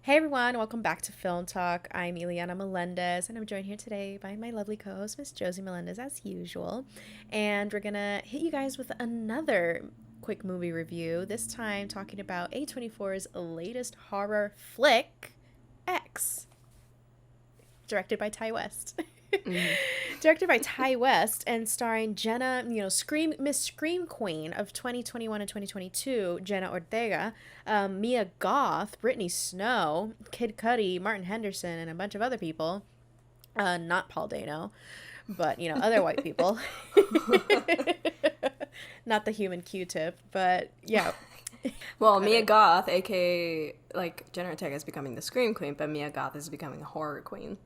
Hey everyone, welcome back to Film Talk. I'm Ileana Melendez, and I'm joined here today by my lovely co-host, Miss Josie Melendez, as usual. And we're gonna hit you guys with another quick movie review. This time, talking about A24's latest horror flick, X, directed by Ty West. Mm-hmm. Directed by Ty West and starring Jenna, Miss Scream Queen of 2021 and 2022, Jenna Ortega, Mia Goth, Brittany Snow, Kid Cudi, Martin Henderson, and a bunch of other people. Not Paul Dano, but, other white people. Not the human Q-tip, but yeah. Well, Mia Goth, aka Jenna Ortega, is becoming the Scream Queen, but Mia Goth is becoming a horror queen.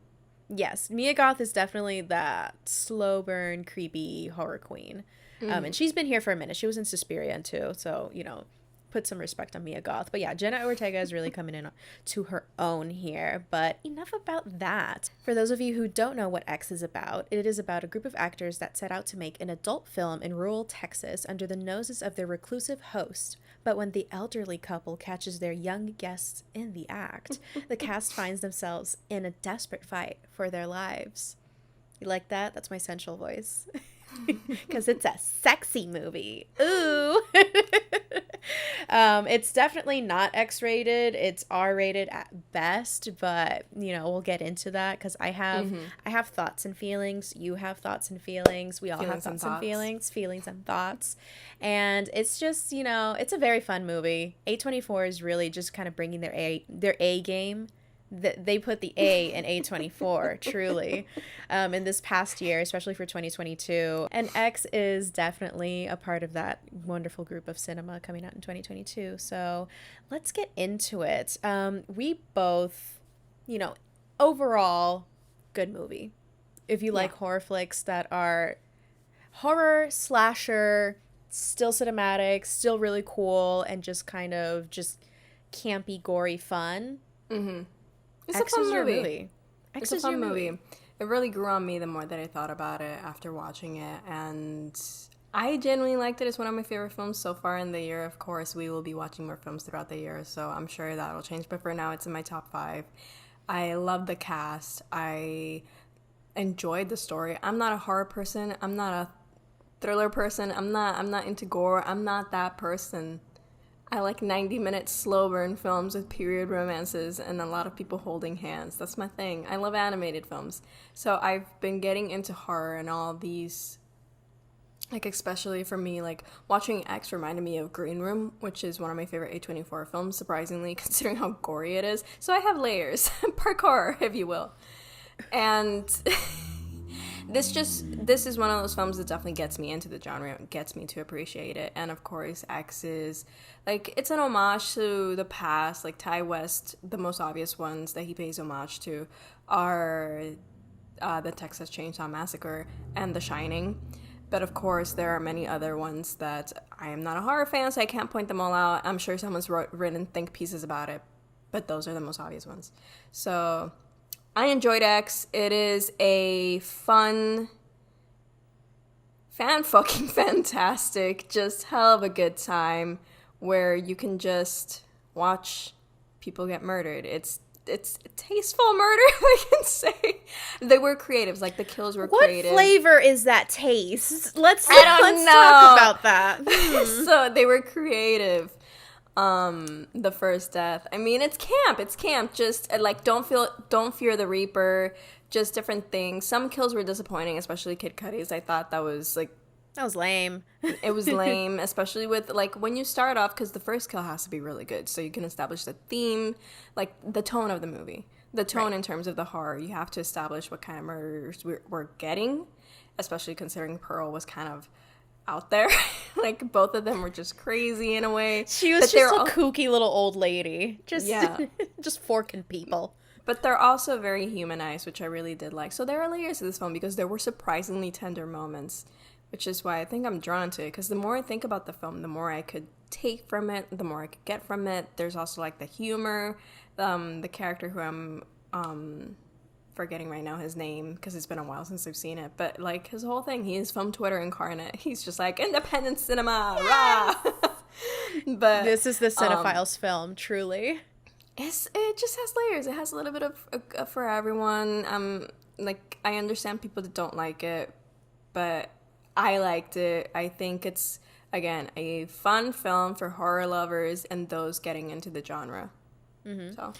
Yes, Mia Goth is definitely that slow burn, creepy horror queen. And she's been here for a minute. She was in Suspiria too, so, put some respect on Mia Goth. But yeah, Jenna Ortega is really coming in to her own here. But enough about that. For those of you who don't know what X is about, it is about a group of actors that set out to make an adult film in rural Texas under the noses of their reclusive host. But when the elderly couple catches their young guests in the act, the cast finds themselves in a desperate fight for their lives. You like that? That's my sensual voice. Because it's a sexy movie. Ooh. It's definitely not X-rated. It's R-rated at best, but we'll get into that because I have thoughts and feelings. You have thoughts and feelings. We all have thoughts and feelings and thoughts. And it's just, it's a very fun movie. A24 is really just kind of bringing their A game. They put the A in A24, truly, in this past year, especially for 2022. And X is definitely a part of that wonderful group of cinema coming out in 2022. So let's get into it. We both, overall, good movie. If you like horror flicks that are horror, slasher, still cinematic, still really cool, and just kind of just campy, gory fun. Mm-hmm. It's X a fun is your movie. movie. It's a fun movie. It really grew on me the more that I thought about it after watching it, and I genuinely liked it. It's one of my favorite films so far in the year. Of course, we will be watching more films throughout the year, so I'm sure that'll change, but for now, it's in my top 5. I love the cast. I enjoyed the story. I'm not a horror person. I'm not a thriller person. I'm not into gore. I'm not that person. I like 90-minute slow burn films with period romances and a lot of people holding hands. That's my thing. I love animated films. So I've been getting into horror and all these, especially for me, watching X reminded me of Green Room, which is one of my favorite A24 films, surprisingly, considering how gory it is. So I have layers, parkour, if you will. And This is one of those films that definitely gets me into the genre, gets me to appreciate it. And of course, X is, it's an homage to the past. Ty West, the most obvious ones that he pays homage to are the Texas Chainsaw Massacre and The Shining. But of course, there are many other ones that I am not a horror fan, so I can't point them all out. I'm sure someone's written think pieces about it, but those are the most obvious ones. So I enjoyed X. It is a fun, fucking fantastic, just hell of a good time where you can just watch people get murdered. It's tasteful murder, I can say. They were creative. The kills were creative. What flavor is that taste? Let's talk about that. So they were creative. The first death, I mean, it's camp, just don't fear the Reaper, just different things. Some kills were disappointing, especially Kid Cudi's. I thought that was lame. It was lame, especially with when you start off, because the first kill has to be really good so you can establish the theme, the tone of the movie, the tone in terms of the horror. You have to establish what kind of murders we're getting, especially considering Pearl was kind of out there. Both of them were just crazy in a way. She was just a kooky little old lady. Just forking people. But they're also very humanized, which I really did like. So there are layers to this film because there were surprisingly tender moments, which is why I think I'm drawn to it. Because the more I think about the film, the more I could take from it, the more I could get from it. There's also the humor, the character who I'm forgetting right now his name because it's been a while since I've seen it, but his whole thing, he is from Twitter incarnate. He's just independent cinema, yes! Rah! But this is the cinephile's film, truly. It just has layers. It has a little bit of for everyone. Like, I understand people that don't like it, but I liked it. I think it's, again, a fun film for horror lovers and those getting into the genre. Mm-hmm. So.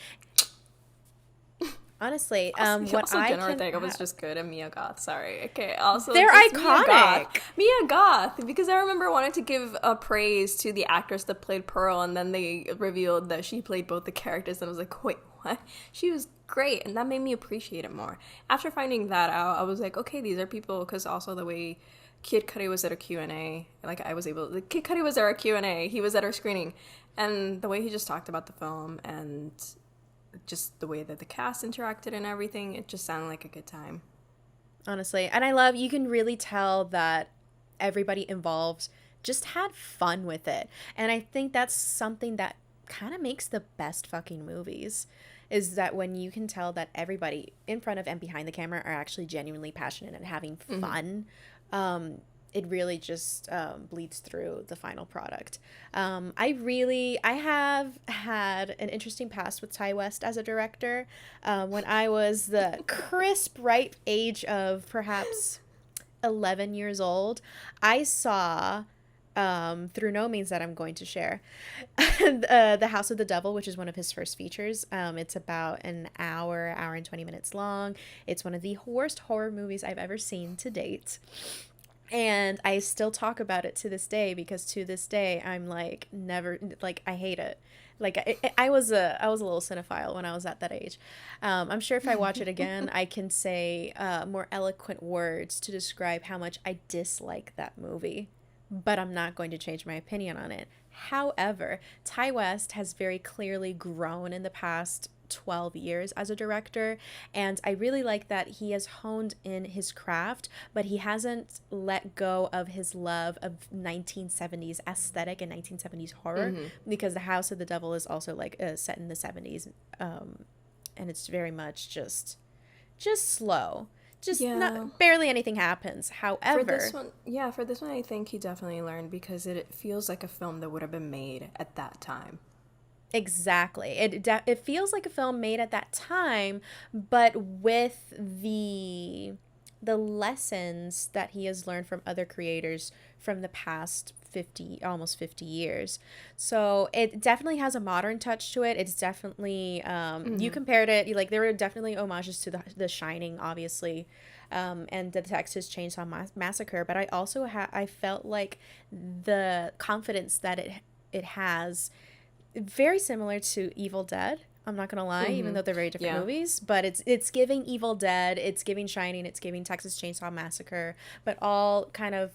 Honestly, Jenna Ortega was just good, and Mia Goth. Sorry, okay. Also, they're iconic. Mia Goth, because I remember wanting to give a praise to the actress that played Pearl, and then they revealed that she played both the characters, and I was like, wait, what? She was great, and that made me appreciate it more. After finding that out, I was like, okay, these are people, because also the way Kid Cudi was at a Q&A, Kid Cudi was at our Q&A, he was at our screening, and the way he just talked about the film, and just the way that the cast interacted and everything, it just sounded like a good time. Honestly. And you can really tell that everybody involved just had fun with it. And I think that's something that kind of makes the best fucking movies, is that when you can tell that everybody in front of and behind the camera are actually genuinely passionate and having fun. It really just bleeds through the final product. I have had an interesting past with Ty West as a director. When I was the crisp ripe age of perhaps 11 years old, I saw, through no means that I'm going to share, The House of the Devil, which is one of his first features. It's about an hour and 20 minutes long. It's one of the worst horror movies I've ever seen to date. And I still talk about it to this day, because to this day I'm like, never, like, I hate it. Like, I was a little cinephile when I was at that age. I'm sure if I watch it again, I can say more eloquent words to describe how much I dislike that movie, but I'm not going to change my opinion on it. However, Ty West has very clearly grown in the past 12 years as a director, and I really like that he has honed in his craft, but he hasn't let go of his love of 1970s aesthetic and 1970s horror, because The House of the Devil is also like set in the 70s, and it's very much just slow. Not barely anything happens. However, for this one I think he definitely learned, because it feels like a film that would have been made at that time. Exactly. It feels like a film made at that time, but with the lessons that he has learned from other creators from the past almost 50 years. So it definitely has a modern touch to it. It's definitely, you compared it, like, there were definitely homages to the Shining, obviously, and the Texas Chainsaw Massacre, but I also I felt like the confidence that it has, very similar to Evil Dead. I'm not gonna lie, even though they're very different movies, but it's giving Evil Dead, it's giving Shining, it's giving Texas Chainsaw Massacre, but all kind of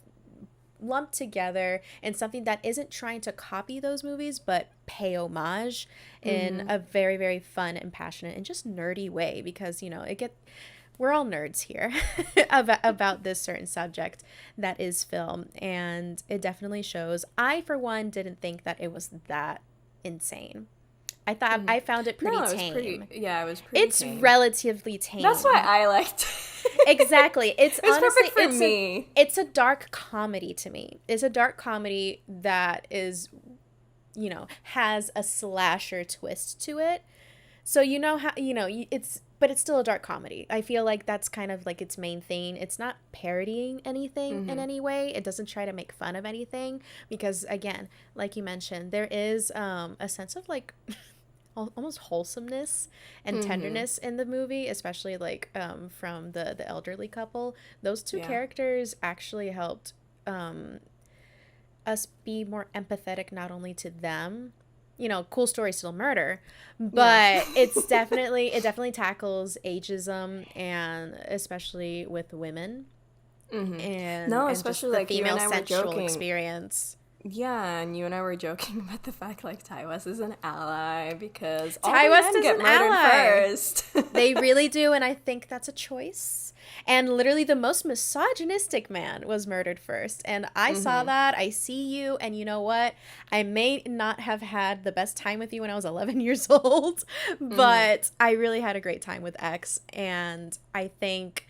lumped together in something that isn't trying to copy those movies, but pay homage in a very, very fun and passionate and just nerdy way, because, you know, we're all nerds here about this certain subject that is film, and it definitely shows. I, for one, didn't think that it was that insane. I thought I found it pretty tame. It was pretty It's tame. Relatively tame. That's why I liked it. Exactly. It's honestly, perfect for me. It's a dark comedy to me. It's a dark comedy that is, you know, has a slasher twist to it. So you know how, you know, but it's still a dark comedy. I feel like that's kind of like its main thing. It's not parodying anything in any way. It doesn't try to make fun of anything, because, again, like you mentioned, there is a sense of, like, almost wholesomeness and tenderness in the movie, especially like from the elderly couple. Those two characters actually helped us be more empathetic, not only to them, you know, cool story, still murder, but it definitely tackles ageism, and especially with women, and especially like the female sensual experience. Yeah, and you and I were joking about the fact, like, Ty West is an ally, because Ty West is get murdered first. They really do, and I think that's a choice. And literally the most misogynistic man was murdered first. And I saw that. I see you. And you know what? I may not have had the best time with you when I was 11 years old, but I really had a great time with X. And I think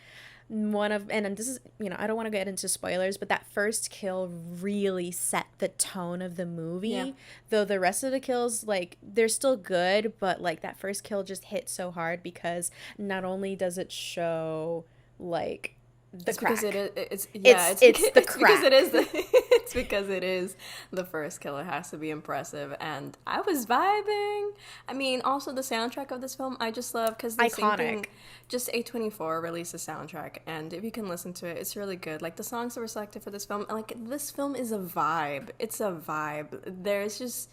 and this is, I don't want to get into spoilers, but that first kill really set the tone of the movie. Yeah. Though the rest of the kills, like, they're still good, but like that first kill just hit so hard because not only does it show like the crack. It's the crack. It's because it is the first kill. It has to be impressive, and I was vibing. I mean, also the soundtrack of this film I just love because the iconic. Same thing, just A24 released a soundtrack, and if you can listen to it, it's really good. Like the songs that were selected for this film, like this film is a vibe. It's a vibe. There's just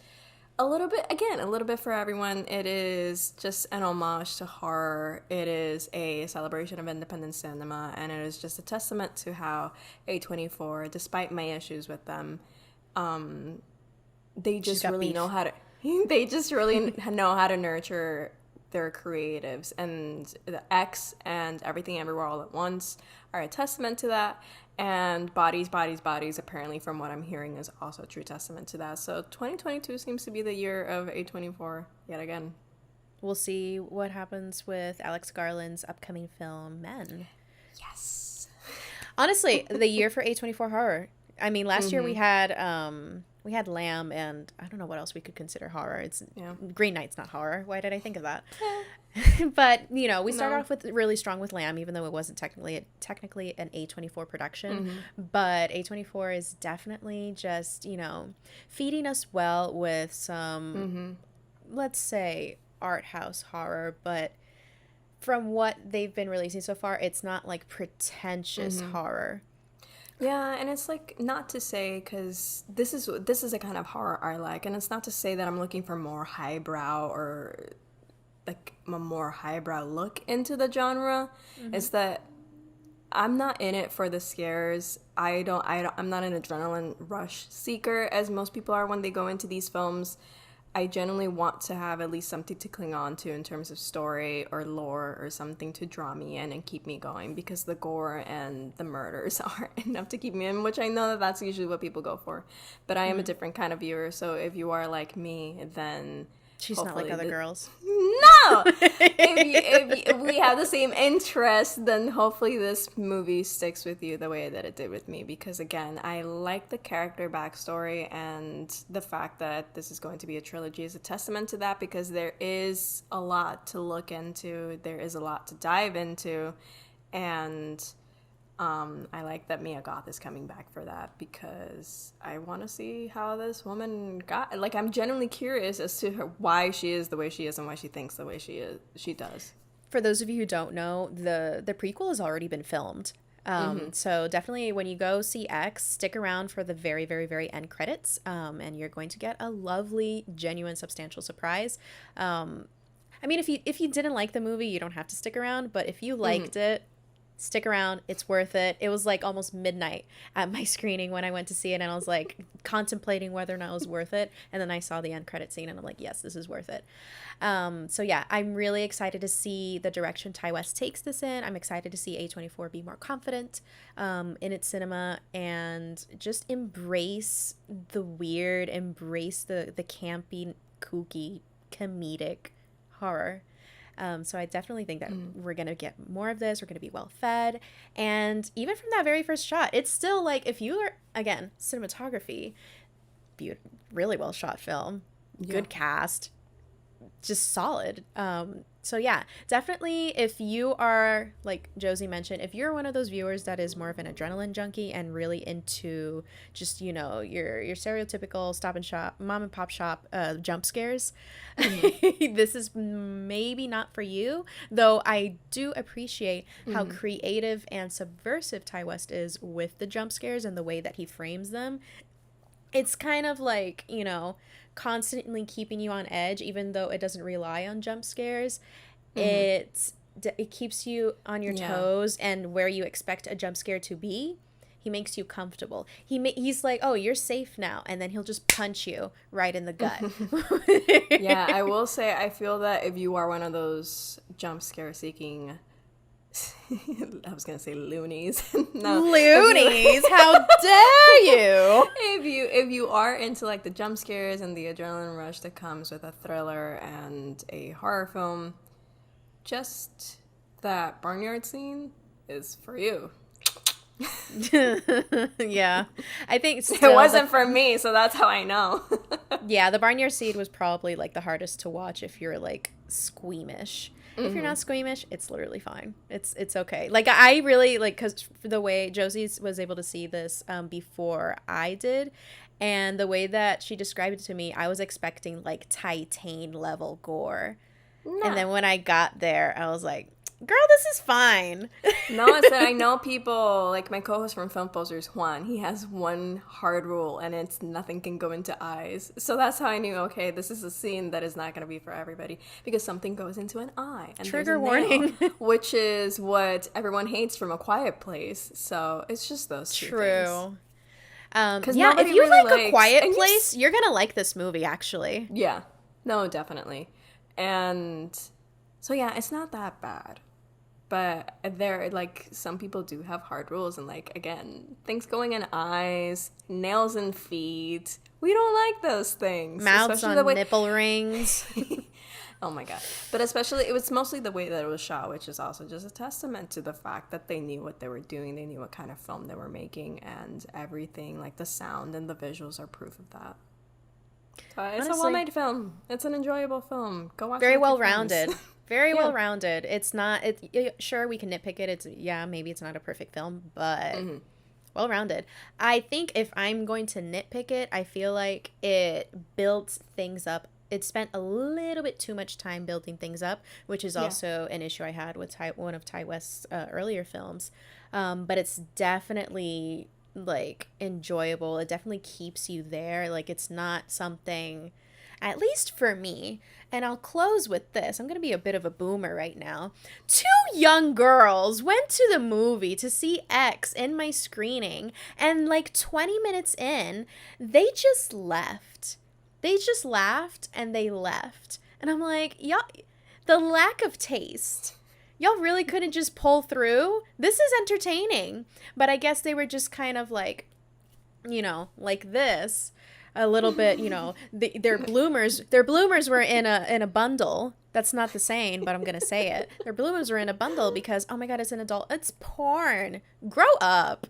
a little bit for everyone. It is just an homage to horror. It is a celebration of independent cinema, and it is just a testament to how A24, despite my issues with them, they just really know how to. They just really know how to nurture their creatives, and the X and Everything Everywhere All at Once are a testament to that. And Bodies, apparently, from what I'm hearing, is also a true testament to that. So 2022 seems to be the year of A24 yet again. We'll see what happens with Alex Garland's upcoming film, Men. Yes. Honestly, the year for A24 horror. I mean, last year we had Lamb, and I don't know what else we could consider horror. Green Knight's not horror. Why did I think of that? But, we started off with really strong with Lamb, even though it wasn't technically an A24 production. But A24 is definitely just, feeding us well with some, let's say, art house horror. But from what they've been releasing so far, it's not like pretentious horror. Yeah, and it's like, not to say, because this is a kind of horror I like, and it's not to say that I'm looking for more highbrow or like a more highbrow look into the genre. It's that I'm not in it for the scares. I'm not an adrenaline rush seeker as most people are when they go into these films. I generally want to have at least something to cling on to in terms of story or lore or something to draw me in and keep me going, because the gore and the murders are enough to keep me in, which I know that that's usually what people go for. But I am a different kind of viewer, so if you are like me, then... She's not like other girls. No! if we have the same interest, then hopefully this movie sticks with you the way that it did with me. Because again, I like the character backstory, and the fact that this is going to be a trilogy is a testament to that, because there is a lot to look into. There is a lot to dive into. And I like that Mia Goth is coming back for that, because I want to see how this woman got. Like, I'm genuinely curious as to why she is the way she is and why she thinks the way she does. For those of you who don't know, the prequel has already been filmed. So definitely when you go see X, stick around for the very, very, very end credits, and you're going to get a lovely, genuine, substantial surprise. I mean, if you didn't like the movie, you don't have to stick around, but if you liked it, stick around. It's worth it. It was like almost midnight at my screening when I went to see it, and I was like contemplating whether or not it was worth it. And then I saw the end credit scene, and I'm like, yes, this is worth it. So yeah, I'm really excited to see the direction Ty West takes this in. I'm excited to see A24 be more confident in its cinema and just embrace the weird, embrace the campy, kooky, comedic horror. So I definitely think that we're going to get more of this. We're going to be well fed. And even from that very first shot, it's still like, if you are, again, cinematography, really well shot film, good cast, just solid. So yeah, definitely if you are, like Josie mentioned, if you're one of those viewers that is more of an adrenaline junkie and really into just, your stereotypical stop and shop, mom and pop shop jump scares, this is maybe not for you. Though I do appreciate how creative and subversive Ty West is with the jump scares and the way that he frames them. It's kind of like, constantly keeping you on edge, even though it doesn't rely on jump scares. It keeps you on your toes, and where you expect a jump scare to be, he makes you comfortable. He's like, oh, you're safe now, and then he'll just punch you right in the gut. Yeah, I will say, I feel that if you are one of those jump scare seeking I was gonna say loonies. No, loonies. How dare you? If you are into like the jump scares and the adrenaline rush that comes with a thriller and a horror film, just that barnyard scene is for you. Yeah, I think still it wasn't for me, so that's how I know. Yeah, the Barnyard Seed was probably like the hardest to watch if you're like squeamish. If you're not squeamish, it's literally fine. It's okay. Like I really like, because the way Josie was able to see this before I did, and the way that she described it to me, I was expecting like Titan level gore. Nah. And then when I got there, I was like, girl, this is fine. No, it's that I know people, like my co-host from Film Posters, Juan, he has one hard rule, and it's nothing can go into eyes. So that's how I knew, okay, this is a scene that is not going to be for everybody, because something goes into an eye. And trigger warning. Which is what everyone hates from A Quiet Place. So it's just those two things. Yeah, if you like A Quiet Place, you're going to like this movie, actually. Yeah. No, definitely. And so, yeah, it's not that bad. But there, like, some people do have hard rules. And, like, again, things going in eyes, nails in feet. We don't like those things. Mouths on nipple rings. Oh, my God. But especially, it was mostly the way that it was shot, which is also just a testament to the fact that they knew what they were doing. They knew what kind of film they were making. And everything, like the sound and the visuals are proof of that. So it's a well-made film. It's an enjoyable film. Go watch it. Very well-rounded. Very well-rounded. It's not, sure, we can nitpick it. Maybe it's not a perfect film, but well-rounded. I think if I'm going to nitpick it, I feel like it built things up. It spent a little bit too much time building things up, which is also an issue I had with one of Ty West's earlier films. But it's definitely, like, enjoyable. It definitely keeps you there. Like, it's not something, at least for me. And I'll close with this. I'm going to be a bit of a boomer right now. 2 young girls went to the movie to see X in my screening, and like 20 minutes in, they just left. They just laughed and they left. And I'm like, y'all, the lack of taste. Y'all really couldn't just pull through? This is entertaining. But I guess they were just kind of like, you know, like this. A little bit, you know, their bloomers were in a bundle. That's not the saying, but I'm gonna say it. Their bloomers were in a bundle because, oh my God, it's porn. Grow up.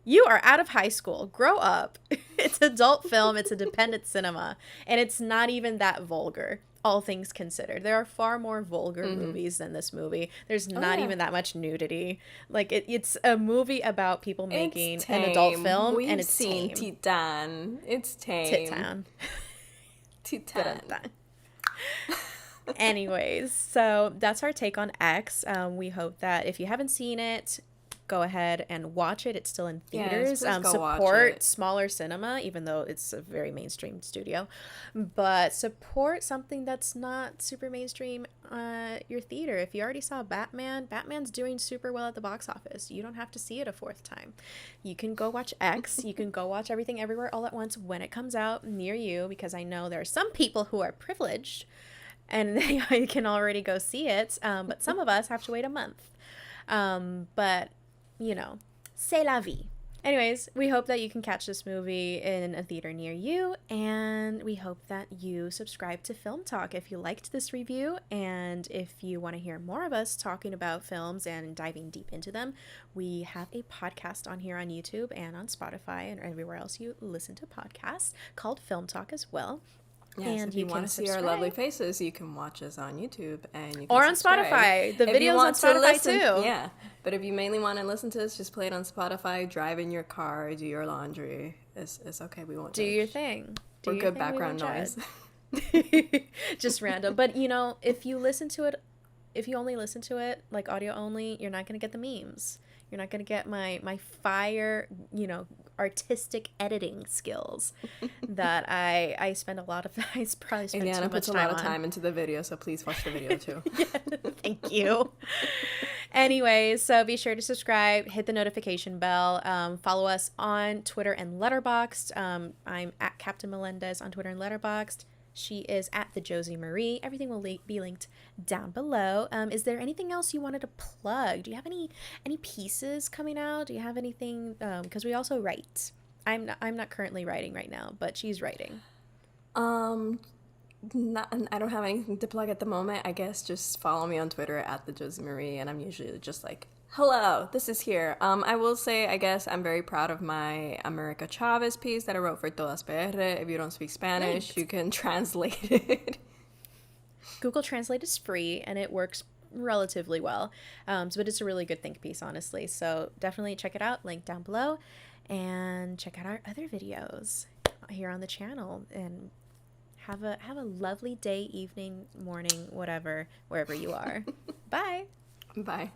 You are out of high school. Grow up. It's adult film. It's a dependent cinema, and it's not even that vulgar. All things considered, there are far more vulgar movies than this movie. There's not even that much nudity. Like it's a movie about people making an adult film. We've and it's seen tame. Titan. It's tame. Titan. Anyways, so that's our take on X. We hope that if you haven't seen it, go ahead and watch it. It's still in theaters. Support smaller cinema, even though it's a very mainstream studio. But support something that's not super mainstream your theater. If you already saw Batman's doing super well at the box office. You don't have to see it a 4th time. You can go watch X. You can go watch Everything Everywhere All at Once when it comes out near you, because I know there are some people who are privileged and they can already go see it. But some of us have to wait a month. But you know, c'est la vie. Anyways, we hope that you can catch this movie in a theater near you, and we hope that you subscribe to Film Talk if you liked this review, and if you want to hear more of us talking about films and diving deep into them, we have a podcast on here on YouTube and on Spotify and everywhere else you listen to podcasts called Film Talk as well. Yes, and if you want to see our lovely faces, you can watch us on YouTube and you can or on Spotify. The videos on Spotify too. Yeah, but if you mainly want to listen to us, just play it on Spotify. Drive in your car, do your laundry. It's okay. We won't do judge. Your thing. We're good background noise. Just random, but you know, if you only listen to it like audio only, you're not gonna get the memes. You're not gonna get my fire, you know, artistic editing skills that I spend a lot of. I probably spend Ileana too much puts a lot of time into the video, so please watch the video too. Yeah, thank you. Anyways, so be sure to subscribe, hit the notification bell, follow us on Twitter and Letterboxd. I'm at Captain Melendez on Twitter and Letterboxd. She is at the Josie Marie. Everything will be linked down below. Is there anything else you wanted to plug? Do you have any pieces coming out? Do you have anything? Because we also write. I'm not currently writing right now, but she's writing. I don't have anything to plug at the moment. I guess just follow me on Twitter at the Josie Marie, and I'm usually just like, hello, this is here. I will say, I guess I'm very proud of my America Chavez piece that I wrote for Todas PR. If you don't speak Spanish, you can translate it. Google Translate is free, and it works relatively well. But it's a really good think piece, honestly. So definitely check it out. Link down below. And check out our other videos here on the channel. And have a lovely day, evening, morning, whatever, wherever you are. Bye. Bye.